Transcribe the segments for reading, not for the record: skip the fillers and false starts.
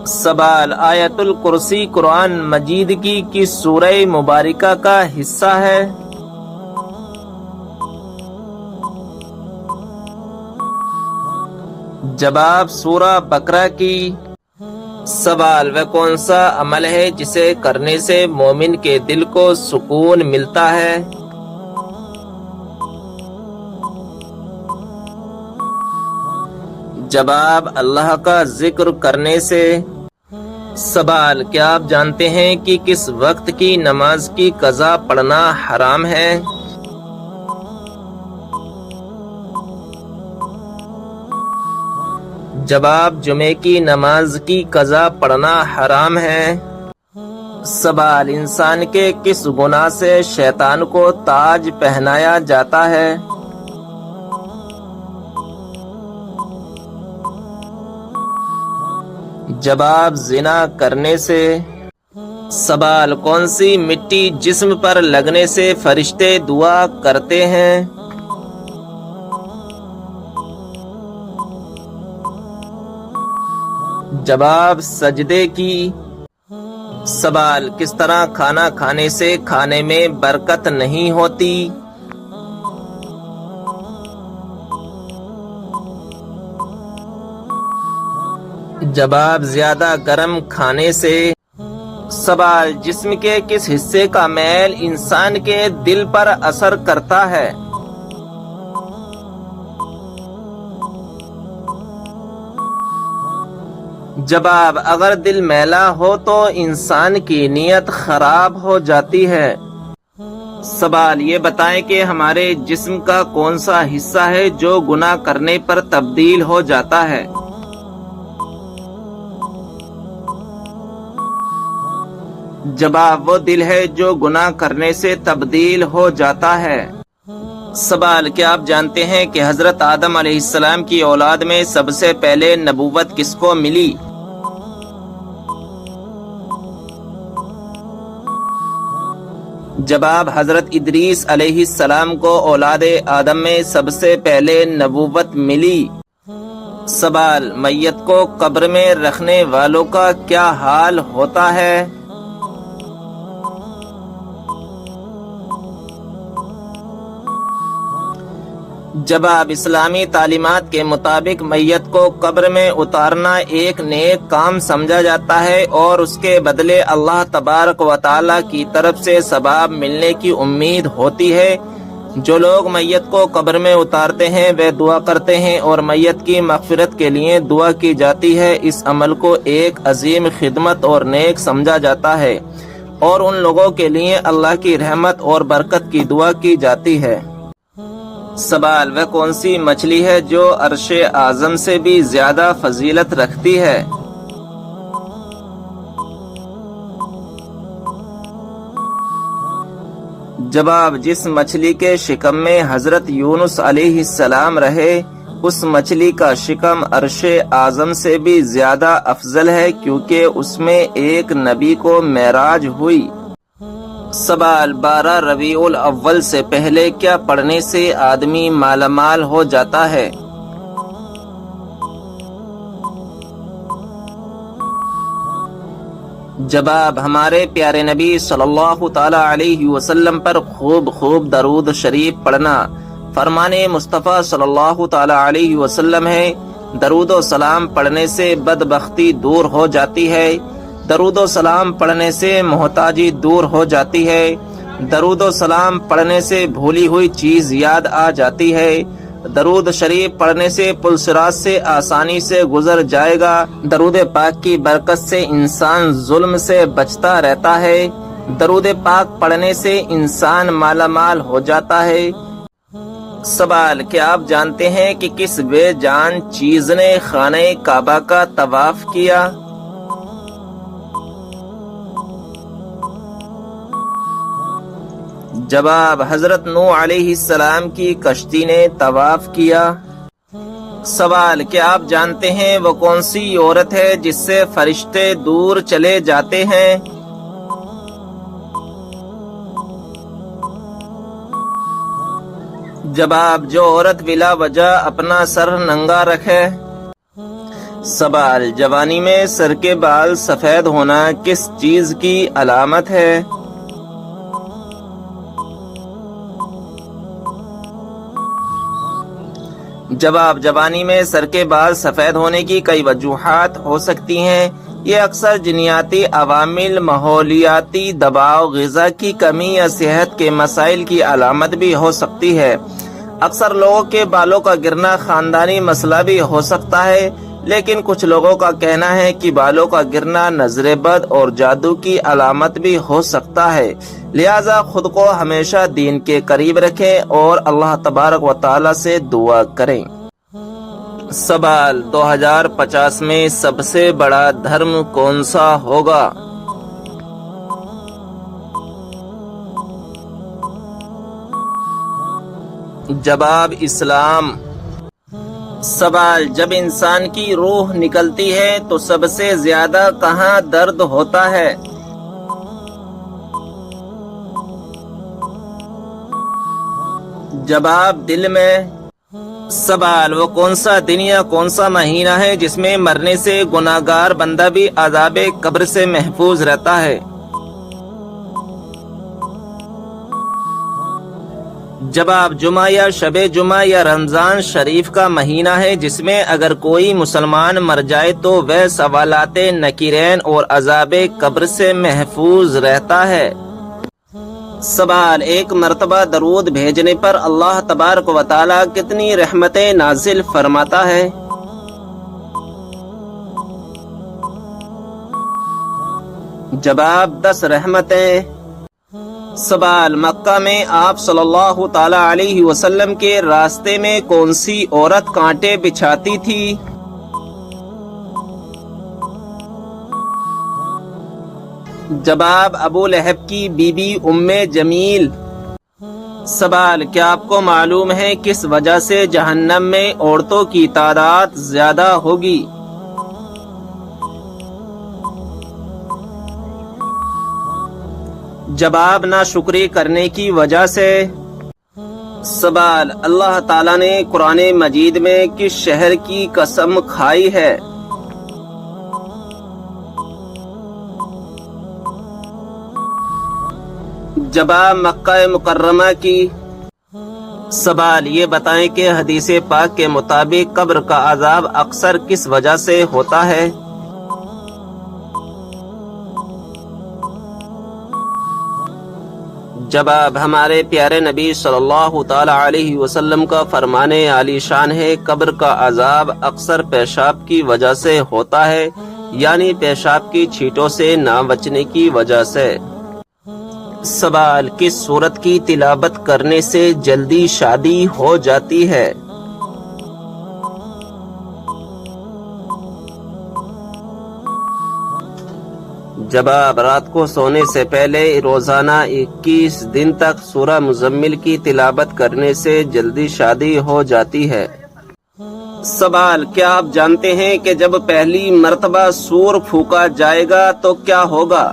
سوال: آیت الکرسی قرآن مجید کی کس سورہ مبارکہ کا حصہ ہے؟ جواب: سورہ بقرہ کی۔ سوال: وہ کون سا عمل ہے جسے کرنے سے مومن کے دل کو سکون ملتا ہے؟ جواب: اللہ کا ذکر کرنے سے۔ سوال: کیا آپ جانتے ہیں کہ کس وقت کی نماز کی قضا پڑھنا حرام ہے؟ جواب: جمعے کی نماز کی قضا پڑھنا حرام ہے۔ سوال: انسان کے کس گناہ سے شیطان کو تاج پہنایا جاتا ہے؟ جواب: زنا کرنے سے۔ سوال: کون سی مٹی جسم پر لگنے سے فرشتے دعا کرتے ہیں؟ جواب: سجدے کی۔ سوال: کس طرح کھانا کھانے سے کھانے میں برکت نہیں ہوتی؟ جواب: زیادہ گرم کھانے سے۔ سوال: جسم کے کس حصے کا میل انسان کے دل پر اثر کرتا ہے؟ جواب: اگر دل میلا ہو تو انسان کی نیت خراب ہو جاتی ہے۔ سوال: یہ بتائیں کہ ہمارے جسم کا کون سا حصہ ہے جو گناہ کرنے پر تبدیل ہو جاتا ہے؟ جواب: وہ دل ہے جو گناہ کرنے سے تبدیل ہو جاتا ہے۔ سوال: کیا آپ جانتے ہیں کہ حضرت آدم علیہ السلام کی اولاد میں سب سے پہلے نبوت کس کو ملی؟ جواب: حضرت ادریس علیہ السلام کو اولاد آدم میں سب سے پہلے نبوت ملی۔ سوال: میت کو قبر میں رکھنے والوں کا کیا حال ہوتا ہے؟ جواب: اسلامی تعلیمات کے مطابق میت کو قبر میں اتارنا ایک نیک کام سمجھا جاتا ہے اور اس کے بدلے اللہ تبارک و تعالی کی طرف سے ثواب ملنے کی امید ہوتی ہے۔ جو لوگ میت کو قبر میں اتارتے ہیں وہ دعا کرتے ہیں اور میت کی مغفرت کے لیے دعا کی جاتی ہے۔ اس عمل کو ایک عظیم خدمت اور نیک سمجھا جاتا ہے اور ان لوگوں کے لیے اللہ کی رحمت اور برکت کی دعا کی جاتی ہے۔ سوال: وہ کون سی مچھلی ہے جو عرش اعظم سے بھی زیادہ فضیلت رکھتی ہے؟ جواب: جس مچھلی کے شکم میں حضرت یونس علیہ السلام رہے اس مچھلی کا شکم عرش اعظم سے بھی زیادہ افضل ہے کیونکہ اس میں ایک نبی کو معراج ہوئی۔ سوال: 12 ربیع الاول سے پہلے کیا پڑھنے سے آدمی مالا مال ہو جاتا ہے؟ جواب: ہمارے پیارے نبی صلی اللہ تعالی علیہ وسلم پر خوب درود شریف پڑھنا۔ فرمان مصطفیٰ صلی اللہ تعالی علیہ وسلم ہے: درود و سلام پڑھنے سے بدبختی دور ہو جاتی ہے، درود و سلام پڑھنے سے محتاجی دور ہو جاتی ہے، درود و سلام پڑھنے سے بھولی ہوئی چیز یاد آ جاتی ہے، درود شریف پڑھنے سے پل صراط سے آسانی سے گزر جائے گا، درود پاک کی برکت سے انسان ظلم سے بچتا رہتا ہے، درود پاک پڑھنے سے انسان مالا مال ہو جاتا ہے۔ سوال: کیا آپ جانتے ہیں کہ کس بے جان چیز نے خانہ کعبہ کا طواف کیا؟ جواب: حضرت نوح علیہ السلام کی کشتی نے طواف کیا۔ سوال: کیا آپ جانتے ہیں وہ کون سی عورت ہے جس سے فرشتے دور چلے جاتے ہیں؟ جواب: جو عورت بلا وجہ اپنا سر ننگا رکھے۔ سوال، جوانی میں سر کے بال سفید ہونا کس چیز کی علامت ہے؟ جواب، جوانی میں سر کے بال سفید ہونے کی کئی وجوہات ہو سکتی ہیں۔ یہ اکثر جینیاتی عوامل، ماحولیاتی دباؤ، غذا کی کمی یا صحت کے مسائل کی علامت بھی ہو سکتی ہے۔ اکثر لوگوں کے بالوں کا گرنا خاندانی مسئلہ بھی ہو سکتا ہے، لیکن کچھ لوگوں کا کہنا ہے کہ بالوں کا گرنا نظر بد اور جادو کی علامت بھی ہو سکتا ہے۔ لہذا خود کو ہمیشہ دین کے قریب رکھیں اور اللہ تبارک و تعالی سے دعا کریں۔ سوال، 2050 میں سب سے بڑا دھرم کون سا ہوگا؟ جواب، اسلام۔ سوال، جب انسان کی روح نکلتی ہے تو سب سے زیادہ کہاں درد ہوتا ہے؟ جواب، دل میں۔ سوال، وہ کون سا دن یا کون سا مہینہ ہے جس میں مرنے سے گناہگار بندہ بھی عذاب قبر سے محفوظ رہتا ہے؟ جواب، جمعہ یا شب جمعہ یا رمضان شریف کا مہینہ ہے جس میں اگر کوئی مسلمان مر جائے تو وہ سوالات نکیرین اور عذاب قبر سے محفوظ رہتا ہے۔ سوال، ایک مرتبہ درود بھیجنے پر اللہ تبارک و تعالی کتنی رحمتیں نازل فرماتا ہے؟ جواب، 10 رحمتیں۔ سوال، مکہ میں آپ صلی اللہ تعالی علیہ وسلم کے راستے میں کون سی عورت کانٹے بچھاتی تھی؟ جواب، ابو لہب کی بیوی ام جمیل۔ سوال، کیا آپ کو معلوم ہے کس وجہ سے جہنم میں عورتوں کی تعداد زیادہ ہوگی؟ جواب، ناشکری کرنے کی وجہ سے۔ سوال، اللہ تعالیٰ نے قرآن مجید میں کس شہر کی قسم کھائی ہے؟ جواب، مکہ مکرمہ کی۔ سوال، یہ بتائیں کہ حدیث پاک کے مطابق قبر کا عذاب اکثر کس وجہ سے ہوتا ہے؟ جواب، ہمارے پیارے نبی صلی اللہ تعالی علیہ وسلم کا فرمان عالی شان ہے، قبر کا عذاب اکثر پیشاب کی وجہ سے ہوتا ہے، یعنی پیشاب کی چھینٹوں سے نہ بچنے کی وجہ سے۔ سوال، کس سورت کی تلاوت کرنے سے جلدی شادی ہو جاتی ہے؟ جواب، رات کو سونے سے پہلے روزانہ 21 دن تک سورہ مزمل کی تلاوت کرنے سے جلدی شادی ہو جاتی ہے۔ سوال، کیا آپ جانتے ہیں کہ جب پہلی مرتبہ سور پھونکا جائے گا تو کیا ہوگا؟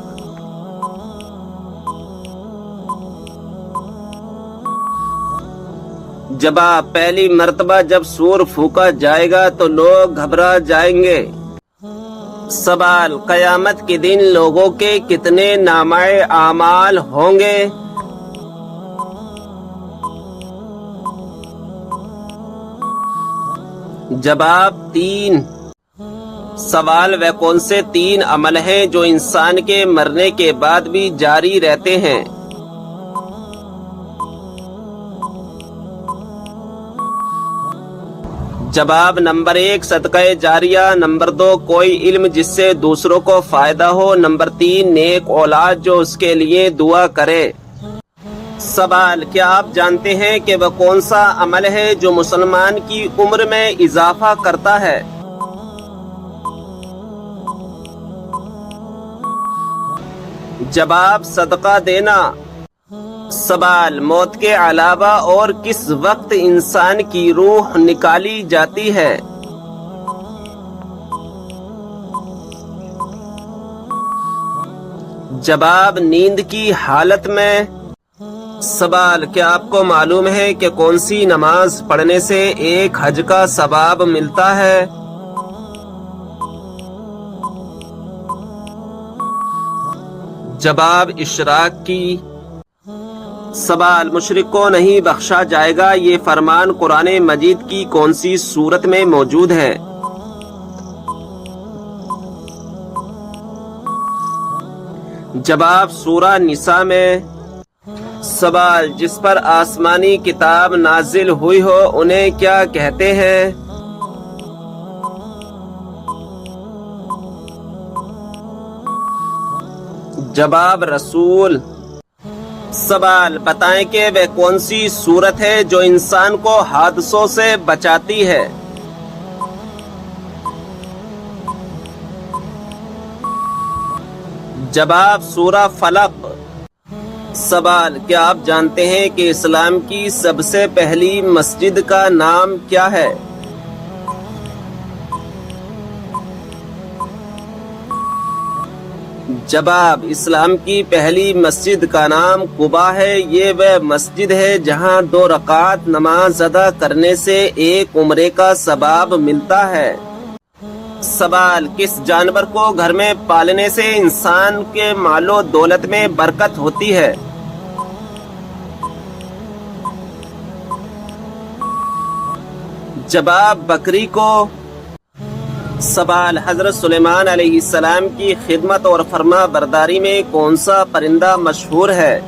جواب، پہلی مرتبہ جب سور پھونکا جائے گا تو لوگ گھبرا جائیں گے۔ سوال، قیامت کے دن لوگوں کے کتنے نامہ اعمال ہوں گے؟ جواب، 3۔ سوال، وہ کون سے 3 عمل ہیں جو انسان کے مرنے کے بعد بھی جاری رہتے ہیں؟ جواب، نمبر 1 صدقہ جاریہ، نمبر 2 کوئی علم جس سے دوسروں کو فائدہ ہو، نمبر 3 نیک اولاد جو اس کے لیے دعا کرے۔ سوال، کیا آپ جانتے ہیں کہ وہ کون سا عمل ہے جو مسلمان کی عمر میں اضافہ کرتا ہے؟ جواب، صدقہ دینا۔ سوال، موت کے علاوہ اور کس وقت انسان کی روح نکالی جاتی ہے؟ جواب، نیند کی حالت میں۔ سوال، کیا آپ کو معلوم ہے کہ کون سی نماز پڑھنے سے 1 حج کا ثواب ملتا ہے؟ جواب اشراق کی۔ سوال، مشرک کو نہیں بخشا جائے گا، یہ فرمان قرآن مجید کی کون سی سورت میں موجود ہے؟ جواب سورہ نساء میں۔ سوال، جس پر آسمانی کتاب نازل ہوئی ہو انہیں کیا کہتے ہیں؟ جواب رسول۔ سوال، بتائیں کہ وہ کون سی سورت ہے جو انسان کو حادثوں سے بچاتی ہے؟ جواب سورہ فلق۔ سوال، کیا آپ جانتے ہیں کہ اسلام کی سب سے پہلی مسجد کا نام کیا ہے؟ جواب، اسلام کی پہلی مسجد کا نام قباء ہے، یہ وہ مسجد ہے جہاں 2 رکعت نماز ادا کرنے سے ایک عمرے کا ثواب ملتا ہے۔ سوال، کس جانور کو گھر میں پالنے سے انسان کے مال و دولت میں برکت ہوتی ہے؟ جواب بکری کو۔ سوال، حضرت سلیمان علیہ السلام کی خدمت اور فرما برداری میں کون سا پرندہ مشہور ہے؟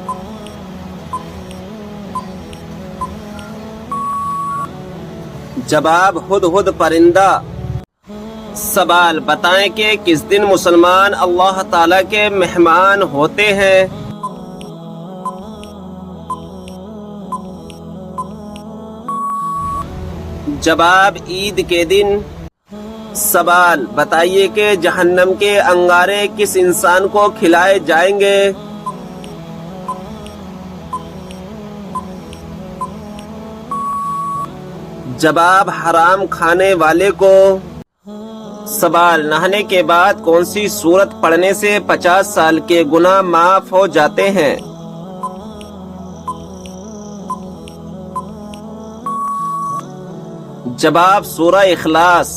جواب ہدہد پرندہ۔ سوال، بتائیں کہ کس دن مسلمان اللہ تعالیٰ کے مہمان ہوتے ہیں؟ جواب عید کے دن۔ سوال، بتائیے کہ جہنم کے انگارے کس انسان کو کھلائے جائیں گے؟ جواب حرام کھانے والے کو۔ سوال، نہانے کے بعد کون سی سورت پڑھنے سے 50 سال کے گناہ معاف ہو جاتے ہیں؟ جواب سورہ اخلاص۔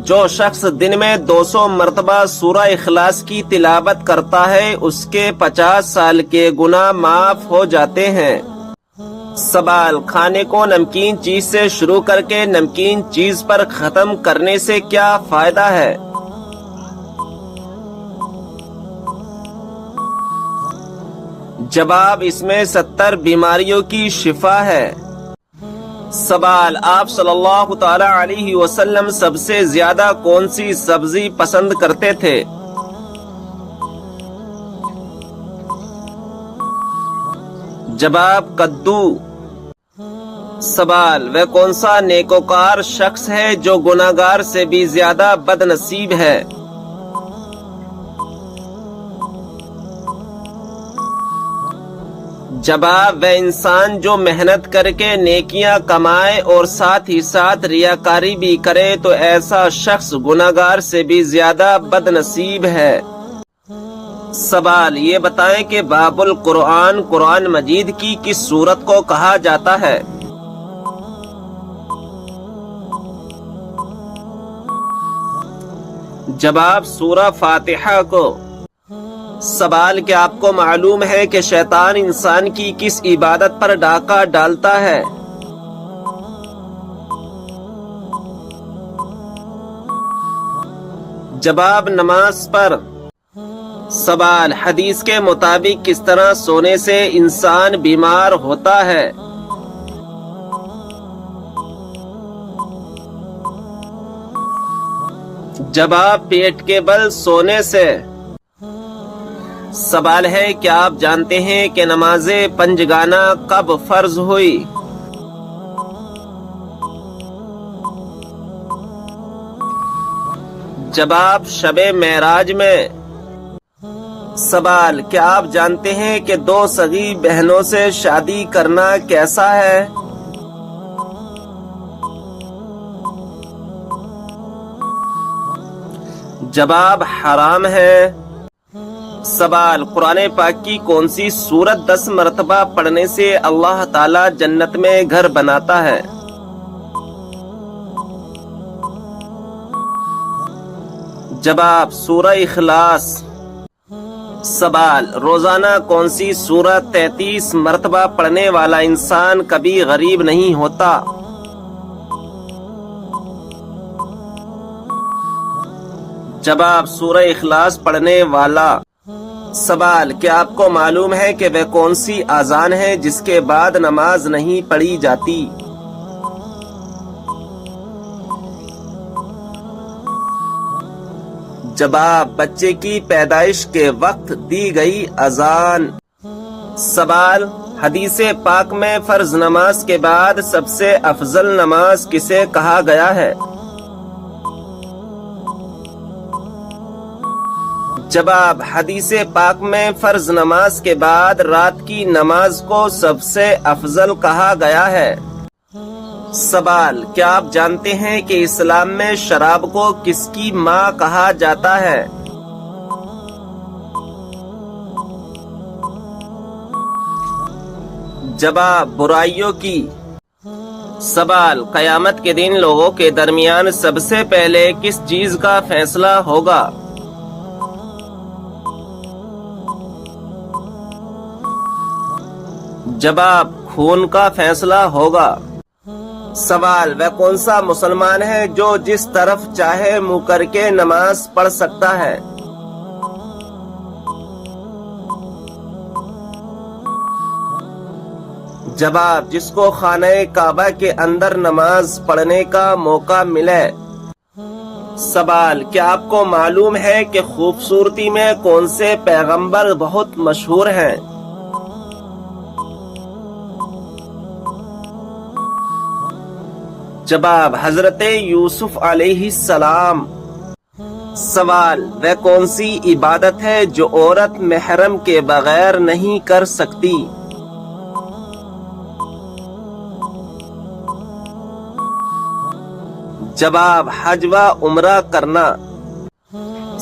جو شخص دن میں 200 مرتبہ سورہ اخلاص کی تلاوت کرتا ہے اس کے 50 سال کے گناہ معاف ہو جاتے ہیں۔ سوال، کھانے کو نمکین چیز سے شروع کر کے نمکین چیز پر ختم کرنے سے کیا فائدہ ہے؟ جواب، اس میں 70 بیماریوں کی شفا ہے۔ سوال، آپ صلی اللہ تعالی علیہ وسلم سب سے زیادہ کون سی سبزی پسند کرتے تھے؟ جواب کدو۔ سوال، وہ کون سا نیکوکار شخص ہے جو گناہگار سے بھی زیادہ بد نصیب ہے؟ جواب، وہ انسان جو محنت کر کے نیکیاں کمائے اور ساتھ ہی ساتھ ریاکاری بھی کرے تو ایسا شخص گناہگار سے بھی زیادہ بد نصیب ہے۔ سوال، یہ بتائیں کہ باب القرآن قرآن مجید کی کس سورت کو کہا جاتا ہے؟ جواب سورہ فاتحہ کو۔ سوال، کیا آپ کو معلوم ہے کہ شیطان انسان کی کس عبادت پر ڈاکہ ڈالتا ہے؟ جواب نماز پر۔ سوال، حدیث کے مطابق کس طرح سونے سے انسان بیمار ہوتا ہے؟ جواب پیٹ کے بل سونے سے۔ سوال ہے، کیا آپ جانتے ہیں کہ نماز پنجگانہ کب فرض ہوئی؟ جواب شب معراج میں۔ سوال، کیا آپ جانتے ہیں کہ 2 سگی بہنوں سے شادی کرنا کیسا ہے؟ جواب حرام ہے۔ سوال، قرآن پاک کی کون سی سورت 10 مرتبہ پڑھنے سے اللہ تعالی جنت میں گھر بناتا ہے؟ جواب سورہ اخلاص۔ سوال، روزانہ کون سی سورت 33 مرتبہ پڑھنے والا انسان کبھی غریب نہیں ہوتا؟ جواب، سورہ اخلاص پڑھنے والا۔ سوال، کیا آپ کو معلوم ہے کہ وہ کون سی اذان ہے جس کے بعد نماز نہیں پڑھی جاتی؟ جواب، بچے کی پیدائش کے وقت دی گئی اذان۔ سوال، حدیث پاک میں فرض نماز کے بعد سب سے افضل نماز کسے کہا گیا ہے؟ جواب، حدیث پاک میں فرض نماز کے بعد رات کی نماز کو سب سے افضل کہا گیا ہے۔ سوال، کیا آپ جانتے ہیں کہ اسلام میں شراب کو کس کی ماں کہا جاتا ہے؟ جواب، برائیوں کی۔ سوال، قیامت کے دن لوگوں کے درمیان سب سے پہلے کس چیز کا فیصلہ ہوگا؟ جواب، خون کا فیصلہ ہوگا۔ سوال، وہ کون سا مسلمان ہے جو جس طرف چاہے منہ کر کے نماز پڑھ سکتا ہے؟ جواب، جس کو خانہ کعبہ کے اندر نماز پڑھنے کا موقع ملے۔ سوال، کیا آپ کو معلوم ہے کہ خوبصورتی میں کون سے پیغمبر بہت مشہور ہیں؟ جواب، حضرت یوسف علیہ السلام۔ سوال، وہ کون سی عبادت ہے جو عورت محرم کے بغیر نہیں کر سکتی؟ جواب، حج و عمرہ کرنا۔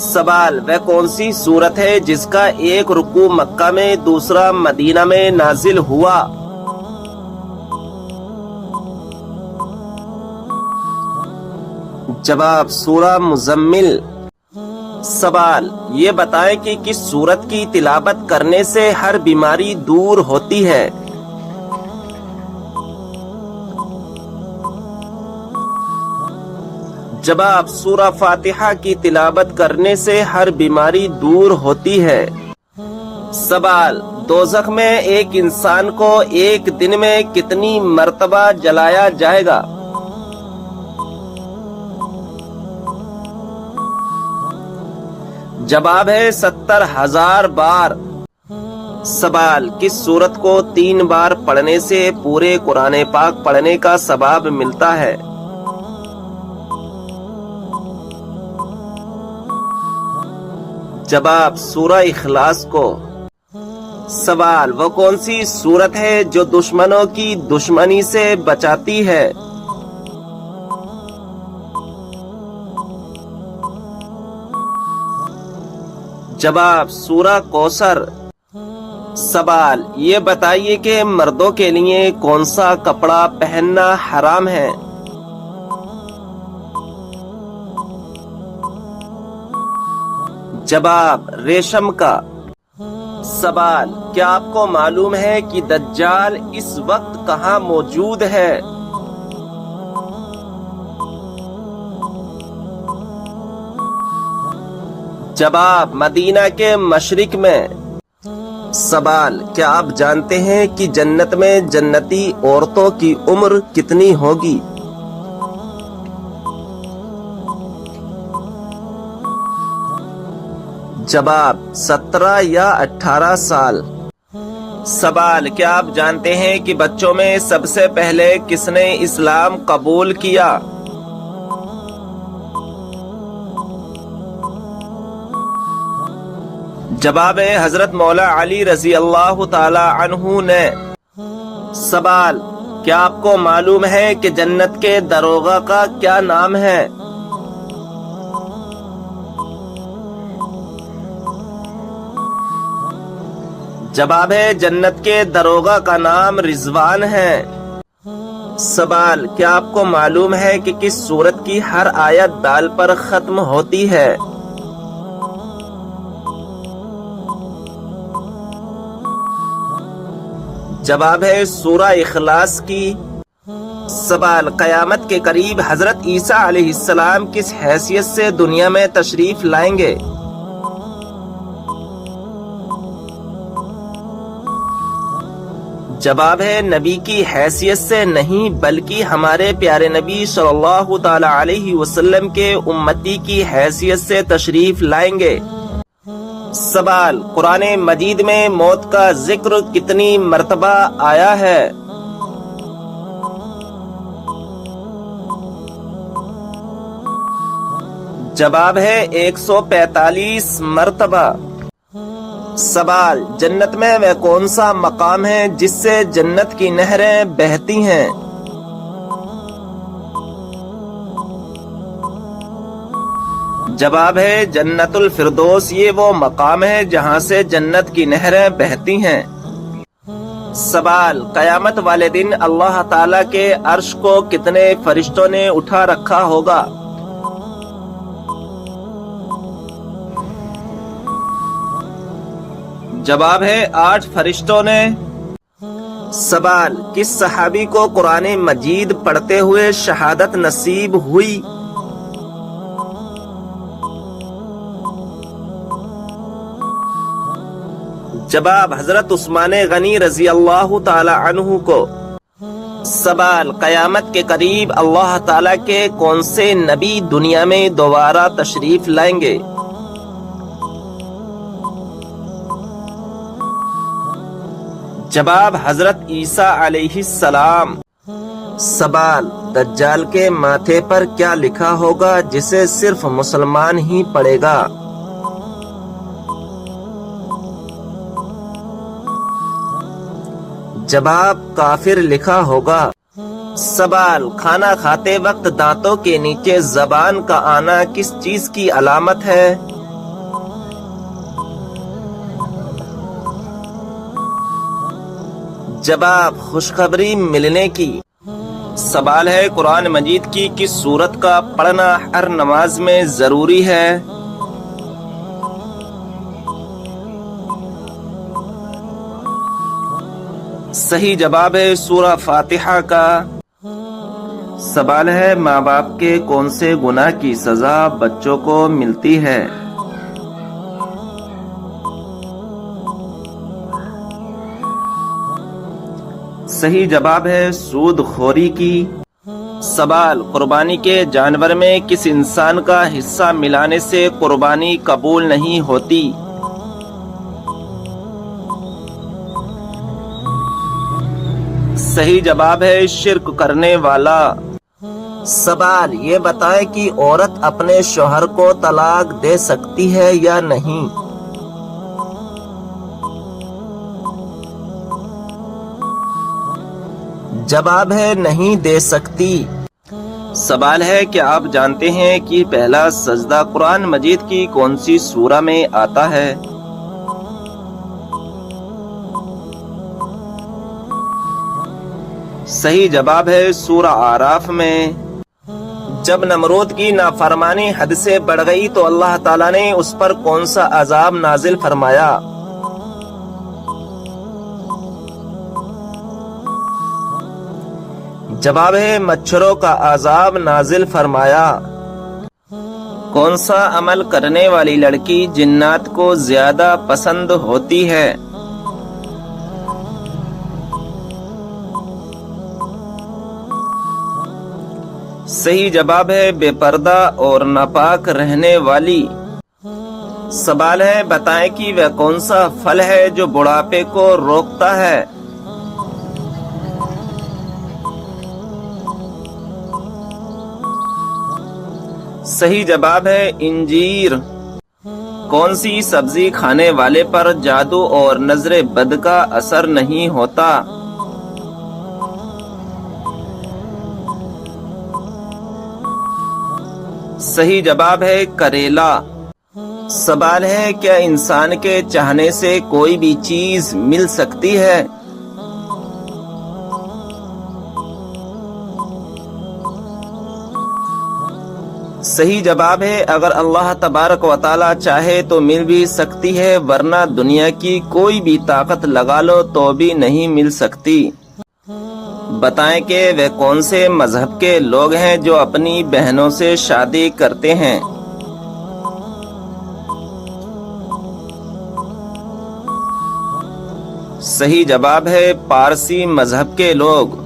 سوال، وہ کون سی سورت ہے جس کا ایک رکوع مکہ میں دوسرا مدینہ میں نازل ہوا؟ جواب، سورہ مزمل۔ سوال، یہ بتائیں کہ کس سورت کی تلاوت کرنے سے ہر بیماری دور ہوتی ہے؟ جواب، سورہ فاتحہ کی تلاوت کرنے سے ہر بیماری دور ہوتی ہے۔ سوال، دوزخ میں ایک انسان کو ایک دن میں کتنی مرتبہ جلایا جائے گا؟ جواب ہے 70,000 بار۔ سوال، کس سورت کو 3 بار پڑھنے سے پورے قرآن پاک پڑھنے کا ثواب ملتا ہے؟ جواب، سورہ اخلاص کو۔ سوال، وہ کون سی سورت ہے جو دشمنوں کی دشمنی سے بچاتی ہے؟ جواب، سورہ کوثر۔ سوال، یہ بتائیے کہ مردوں کے لیے کون سا کپڑا پہننا حرام ہے؟ جواب، ریشم کا۔ سوال، کیا آپ کو معلوم ہے کہ دجال اس وقت کہاں موجود ہے؟ جواب، مدینہ کے مشرق میں۔ سوال، کیا آپ جانتے ہیں کہ جنت میں جنتی عورتوں کی عمر کتنی ہوگی؟ جواب، 17 یا 18 سال۔ سوال، کیا آپ جانتے ہیں کہ بچوں میں سب سے پہلے کس نے اسلام قبول کیا؟ جواب ہے حضرت مولا علی رضی اللہ تعالی عنہ نے۔ سوال، کیا آپ کو معلوم ہے کہ جنت کے داروغہ کا کیا نام ہے؟ جواب ہے جنت کے داروغہ کا نام رضوان ہے۔ سوال، کیا آپ کو معلوم ہے کہ کس سورت کی ہر آیت دال پر ختم ہوتی ہے؟ جواب ہے سورہ اخلاص کی۔ سوال، قیامت کے قریب حضرت عیسیٰ علیہ السلام کس حیثیت سے دنیا میں تشریف لائیں گے؟ جواب ہے نبی کی حیثیت سے نہیں، بلکہ ہمارے پیارے نبی صلی اللہ تعالی علیہ وسلم کے امتی کی حیثیت سے تشریف لائیں گے۔ سوال، قرآن مجید میں موت کا ذکر کتنی مرتبہ آیا ہے؟ جواب ہے 145 مرتبہ۔ سوال، جنت میں وہ کون سا مقام ہے جس سے جنت کی نہریں بہتی ہیں؟ جواب ہے جنت الفردوس، یہ وہ مقام ہے جہاں سے جنت کی نہریں بہتی ہیں۔ سوال، قیامت والے دن اللہ تعالیٰ کے عرش کو کتنے فرشتوں نے اٹھا رکھا ہوگا؟ جواب ہے 8 فرشتوں نے۔ سوال، کس صحابی کو قرآن مجید پڑھتے ہوئے شہادت نصیب ہوئی؟ جواب، حضرت عثمان غنی رضی اللہ تعالی عنہ کو۔ سوال، قیامت کے قریب اللہ تعالی کے کون سے نبی دنیا میں دوبارہ تشریف لائیں گے؟ جواب، حضرت عیسیٰ علیہ السلام۔ سوال، دجال کے ماتھے پر کیا لکھا ہوگا جسے صرف مسلمان ہی پڑھے گا؟ جواب، کافر لکھا ہوگا۔ سوال، کھانا کھاتے وقت دانتوں کے نیچے زبان کا آنا کس چیز کی علامت ہے؟ جواب، خوشخبری ملنے کی۔ سوال ہے قرآن مجید کی کس سورت کا پڑھنا ہر نماز میں ضروری ہے؟ صحیح جواب ہے سورہ فاتحہ کا۔ سوال ہے ماں باپ کے کون سے گناہ کی سزا بچوں کو ملتی ہے؟ صحیح جواب ہے سود خوری کی۔ سوال، قربانی کے جانور میں کس انسان کا حصہ ملانے سے قربانی قبول نہیں ہوتی؟ صحیح جواب ہے شرک کرنے والا۔ سوال، یہ بتائیں کہ عورت اپنے شوہر کو طلاق دے سکتی ہے یا نہیں؟ جواب ہے نہیں دے سکتی۔ سوال ہے کہ آپ جانتے ہیں کہ پہلا سجدہ قرآن مجید کی کون سی سورہ میں آتا ہے؟ صحیح جواب ہے سورہ اعراف میں۔ جب نمرود کی نافرمانی حد سے بڑھ گئی تو اللہ تعالیٰ نے اس پر کون سا عذاب نازل فرمایا؟ جواب ہے مچھروں کا عذاب نازل فرمایا۔ کون سا عمل کرنے والی لڑکی جنات کو زیادہ پسند ہوتی ہے؟ صحیح جواب ہے بے پردہ اور ناپاک رہنے والی۔ سوال ہے بتائیں کہ وہ کون سا پھل ہے جو بڑھاپے کو روکتا ہے؟ صحیح جواب ہے انجیر۔ کون سی سبزی کھانے والے پر جادو اور نظر بد کا اثر نہیں ہوتا؟ صحیح جواب ہے کریلا۔ سوال ہے کیا انسان کے چاہنے سے کوئی بھی چیز مل سکتی ہے؟ صحیح جواب ہے اگر اللہ تبارک و تعالی چاہے تو مل بھی سکتی ہے، ورنہ دنیا کی کوئی بھی طاقت لگا لو تو بھی نہیں مل سکتی۔ بتائیں کہ وہ کون سے مذہب کے لوگ ہیں جو اپنی بہنوں سے شادی کرتے ہیں؟ صحیح جواب ہے پارسی مذہب کے لوگ۔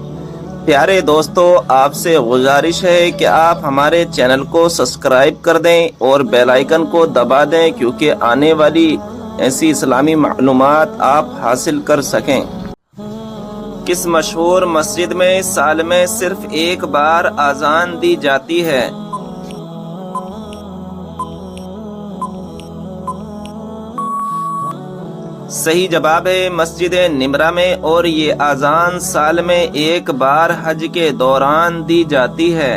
پیارے دوستو، آپ سے گزارش ہے کہ آپ ہمارے چینل کو سبسکرائب کر دیں اور بیل آئیکن کو دبا دیں، کیونکہ آنے والی ایسی اسلامی معلومات آپ حاصل کر سکیں۔ کس مشہور مسجد میں سال میں صرف ایک بار اذان دی جاتی ہے؟ صحیح جواب ہے مسجد نمرہ میں، اور یہ اذان سال میں ایک بار حج کے دوران دی جاتی ہے۔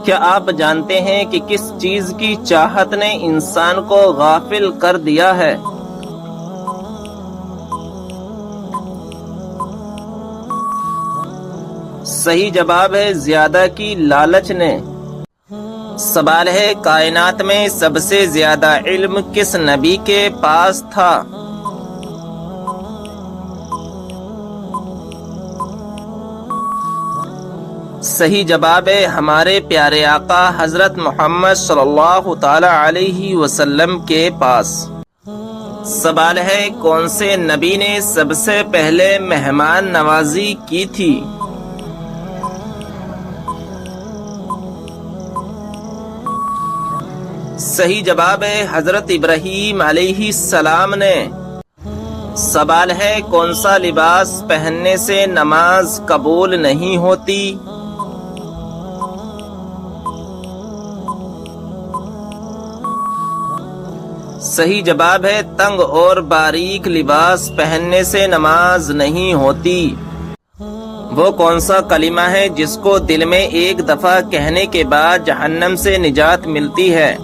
کیا آپ جانتے ہیں کہ کس چیز کی چاہت نے انسان کو غافل کر دیا ہے؟ صحیح جواب ہے زیادہ کی لالچ نے۔ سوال ہے کائنات میں سب سے زیادہ علم کس نبی کے پاس تھا؟ صحیح جواب ہے ہمارے پیارے آقا حضرت محمد صلی اللہ تعالی علیہ وسلم کے پاس۔ سوال ہے کون سے نبی نے سب سے پہلے مہمان نوازی کی تھی؟ صحیح جواب ہے حضرت ابراہیم علیہ السلام نے۔ سوال ہے کون سا لباس پہننے سے نماز قبول نہیں ہوتی؟ صحیح جواب ہے تنگ اور باریک لباس پہننے سے نماز نہیں ہوتی۔ وہ کون سا کلمہ ہے جس کو دل میں ایک دفعہ کہنے کے بعد جہنم سے نجات ملتی ہے؟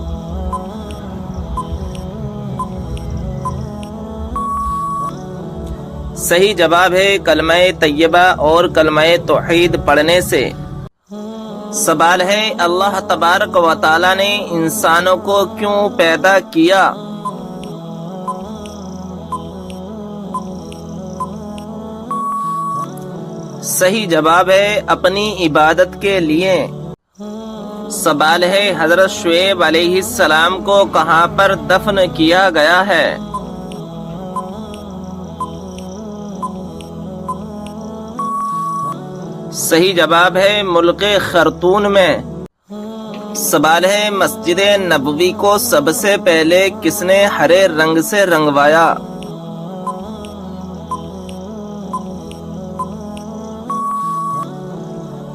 صحیح جواب ہے کلمہ طیبہ اور کلمہ توحید پڑھنے سے۔ سوال ہے اللہ تبارک و تعالی نے انسانوں کو کیوں پیدا کیا؟ صحیح جواب ہے اپنی عبادت کے لیے۔ سوال ہے حضرت شعیب علیہ السلام کو کہاں پر دفن کیا گیا ہے؟ صحیح جواب ہے ملک خرطون میں۔ سوال ہے مسجد نبوی کو سب سے پہلے کس نے ہرے رنگ سے رنگوایا؟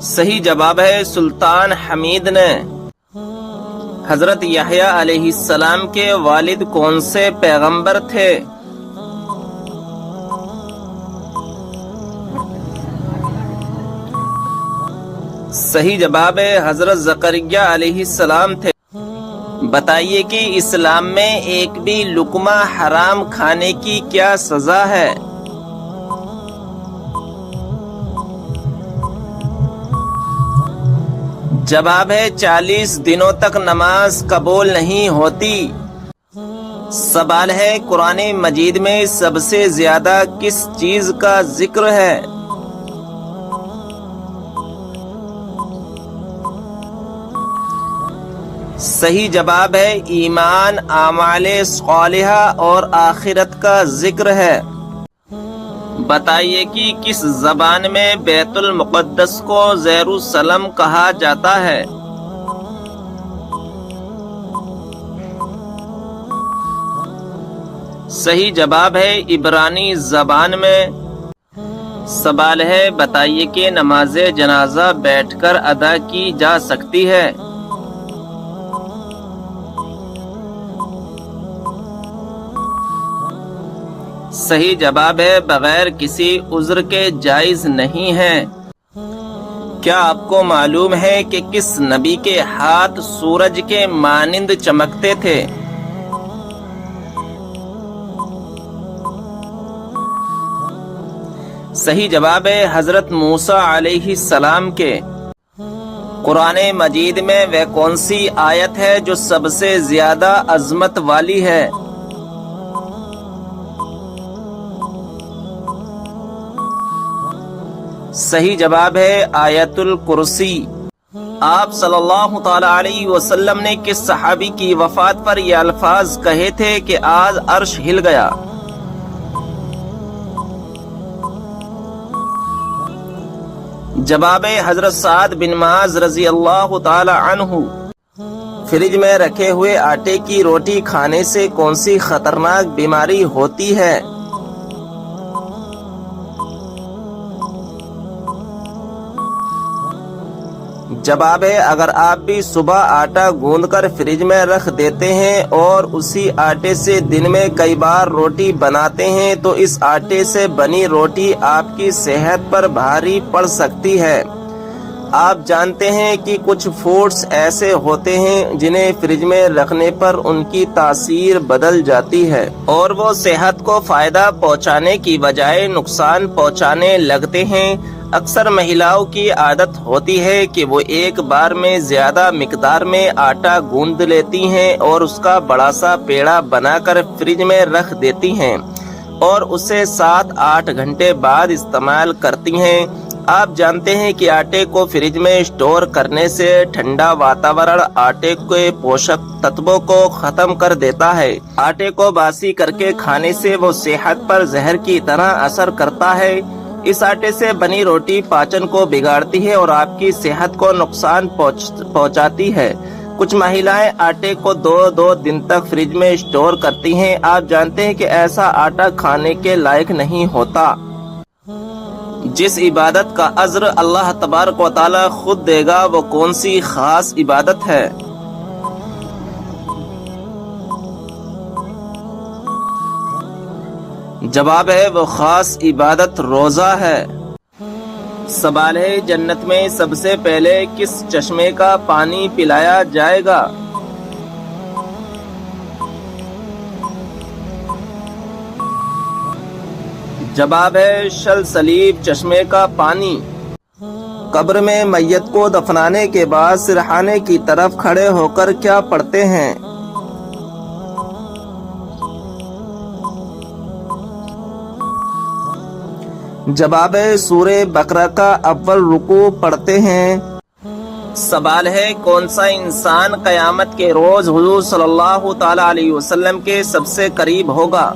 صحیح جواب ہے سلطان حمید نے۔ حضرت یحییٰ علیہ السلام کے والد کون سے پیغمبر تھے؟ صحیح جواب ہے حضرت زکریا علیہ السلام تھے۔ بتائیے کہ اسلام میں ایک بھی لقمہ حرام کھانے کی کیا سزا ہے؟ جواب ہے 40 دنوں تک نماز قبول نہیں ہوتی۔ سوال ہے قرآن مجید میں سب سے زیادہ کس چیز کا ذکر ہے؟ صحیح جواب ہے ایمان، اعمال صالحہ اور آخرت کا ذکر ہے۔ بتائیے کہ کس زبان میں بیت المقدس کو یروشلم کہا جاتا ہے؟ صحیح جواب ہے عبرانی زبان میں۔ سوال ہے بتائیے کہ نماز جنازہ بیٹھ کر ادا کی جا سکتی ہے؟ صحیح جواب ہے بغیر کسی عذر کے جائز نہیں ہے۔ کیا آپ کو معلوم ہے کہ کس نبی کے ہاتھ سورج کے مانند چمکتے تھے؟ صحیح جواب ہے حضرت موسیٰ علیہ السلام کے۔ قرآن مجید میں وہ کون سی آیت ہے جو سب سے زیادہ عظمت والی ہے؟ صحیح جواب ہے آیت الکرسی۔ آپ صلی اللہ تعالی علیہ وسلم نے کس صحابی کی وفات پر یہ الفاظ کہے تھے کہ آج عرش ہل گیا؟ جواب حضرت سعد بن معاذ رضی اللہ تعالی عنہ۔ فریج میں رکھے ہوئے آٹے کی روٹی کھانے سے کون سی خطرناک بیماری ہوتی ہے؟ جواب ہے اگر آپ بھی صبح آٹا گوندھ کر فریج میں رکھ دیتے ہیں اور اسی آٹے سے دن میں کئی بار روٹی بناتے ہیں تو اس آٹے سے بنی روٹی آپ کی صحت پر بھاری پڑ سکتی ہے۔ آپ جانتے ہیں کہ کچھ فوڈز ایسے ہوتے ہیں جنہیں فریج میں رکھنے پر ان کی تاثیر بدل جاتی ہے اور وہ صحت کو فائدہ پہنچانے کی بجائے نقصان پہنچانے لگتے ہیں۔ اکثر مہیلاؤں کی عادت ہوتی ہے کہ وہ ایک بار میں زیادہ مقدار میں آٹا گوندھ لیتی ہیں اور اس کا بڑا سا پیڑا بنا کر فریج میں رکھ دیتی ہیں اور اسے 7-8 گھنٹے بعد استعمال کرتی ہیں۔ آپ جانتے ہیں کہ آٹے کو فریج میں اسٹور کرنے سے ٹھنڈا واتاورن آٹے کے پوشک تتووں کو ختم کر دیتا ہے۔ آٹے کو باسی کر کے کھانے سے وہ صحت پر زہر کی طرح اثر کرتا ہے۔ اس آٹے سے بنی روٹی پاچن کو بگاڑتی ہے اور آپ کی صحت کو نقصان پہنچاتی ہے۔ کچھ مہیلائیں آٹے کو 2 دن تک فریج میں اسٹور کرتی ہیں۔ آپ جانتے ہیں کہ ایسا آٹا کھانے کے لائق نہیں ہوتا۔ جس عبادت کا اجر اللہ تبارک و تعالی خود دے گا وہ کون سی خاص عبادت ہے؟ جواب ہے وہ خاص عبادت روزہ ہے۔ سوال ہے جنت میں سب سے پہلے کس چشمے کا پانی پلایا جائے گا؟ جواب ہے سلسلیب چشمے کا پانی۔ قبر میں میت کو دفنانے کے بعد سرحانے کی طرف کھڑے ہو کر کیا پڑھتے ہیں؟ جواب ہے سورہ بقرہ کا اول رکوع پڑھتے ہیں۔ سوال ہے کون سا انسان قیامت کے روز حضور صلی اللہ تعالی علیہ وسلم کے سب سے قریب ہوگا؟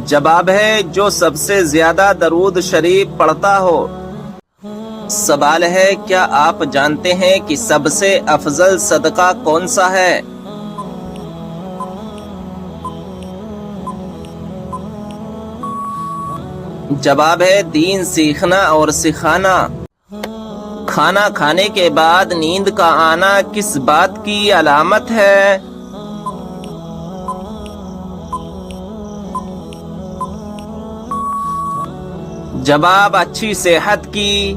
جواب ہے جو سب سے زیادہ درود شریف پڑھتا ہو۔ سوال ہے کیا آپ جانتے ہیں کہ سب سے افضل صدقہ کون سا ہے؟ جواب ہے دین سیکھنا اور سکھانا۔ کھانا کھانے کے بعد نیند کا آنا کس بات کی علامت ہے؟ جواب اچھی صحت کی۔